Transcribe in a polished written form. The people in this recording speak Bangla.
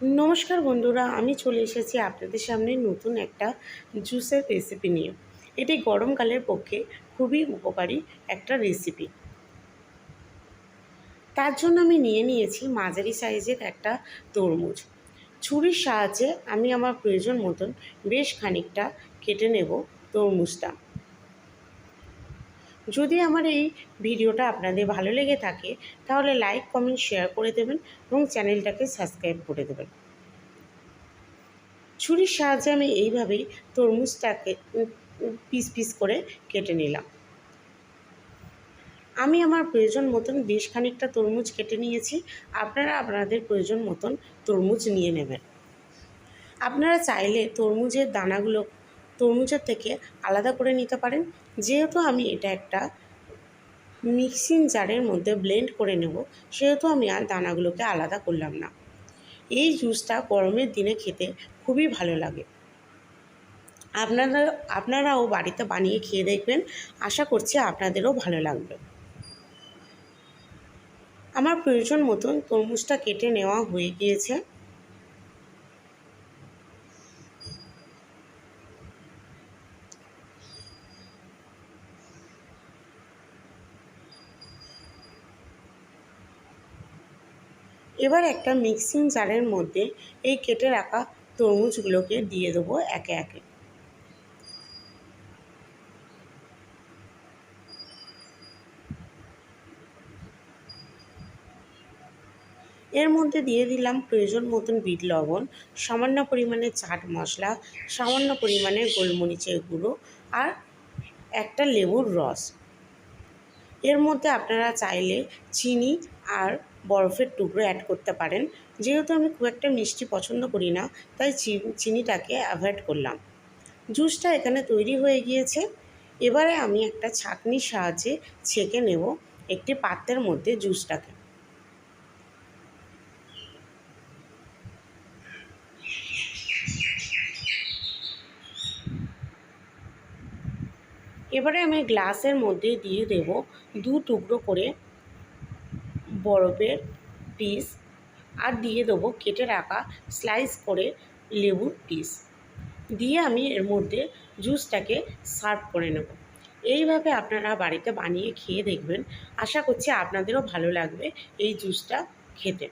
নমস্কার বন্ধুরা, আমি চলে এসেছি আপনাদের সামনে নতুন একটা জুসের রেসিপি নিয়ে। এটি গরমকালের পক্ষে খুবই উপকারী একটা রেসিপি। তার জন্য আমি নিয়ে নিয়েছি মাঝারি সাইজের একটা তরমুজ। ছুরির সাহায্যে আমি আমার প্রয়োজন মতন বেশ খানিকটা কেটে নেব তরমুজটা। যদি আমার এই ভিডিওটা আপনাদের ভালো লেগে থাকে তাহলে লাইক, কমেন্ট, শেয়ার করে দেবেন এবং চ্যানেলটাকে সাবস্ক্রাইব করে দেবেন। ছুরির সাহায্যে আমি এইভাবেই তরমুজটাকে পিস পিস করে কেটে নিলাম। আমি আমার প্রয়োজন মতন বেশ খানিকটা তরমুজ কেটে নিয়েছি। আপনারা আপনাদের প্রয়োজন মতন তরমুজ নিয়ে নেবেন। আপনারা চাইলে তরমুজের দানাগুলো তরমুজের থেকে আলাদা করে নিতে পারেন। যেহেতু আমি এটা একটা মিক্সিং জারের মধ্যে ব্লেন্ড করে নেব, সেহেতু আমি আর দানাগুলোকে আলাদা করলাম না। এই জুসটা গরমের দিনে খেতে খুবই ভালো লাগে। আপনারাও বাড়িতে বানিয়ে খেয়ে দেখবেন। আশা করছি আপনাদেরও ভালো লাগবে। আমার প্রয়োজন মতন তরমুজটা কেটে নেওয়া হয়ে গিয়েছে। এবার একটা মিক্সিং জারের মধ্যে এই কেটে রাখা তরমুজগুলোকে দিয়ে দেবো একে একে। এর মধ্যে দিয়ে দিলাম প্রয়োজন মতন বিট লবণ, সামান্য পরিমাণে চাট মশলা, সামান্য পরিমাণে গোলমরিচের গুঁড়ো আর একটা লেবুর রস। এর মধ্যে আপনারা চাইলে চিনি আর বরফের টুকরো অ্যাড করতে পারেন। যেহেতু আমি খুব একটা মিষ্টি পছন্দ করি না, তাই চিনিটাকে অ্যাভয়েড করলাম। জুসটা এখানে তৈরি হয়ে গিয়েছে। এবারে আমি একটা ছাঁকনির সাহায্যে ছেঁকে নেব একটি পাত্রের মধ্যে জুসটাকে। এবারে আমি গ্লাসের মধ্যে দিয়ে দেব 2 টুকরো করে বরফের পিস আর দিয়ে দেবো কেটে রাখা স্লাইস করে লেবুর পিস দিয়ে আমি এর মধ্যে জুসটাকে সার্ভ করে নেব। এইভাবে আপনারা বাড়িতে বানিয়ে খেয়ে দেখবেন। আশা করছি আপনাদেরও ভালো লাগবে এই জুসটা খেতে।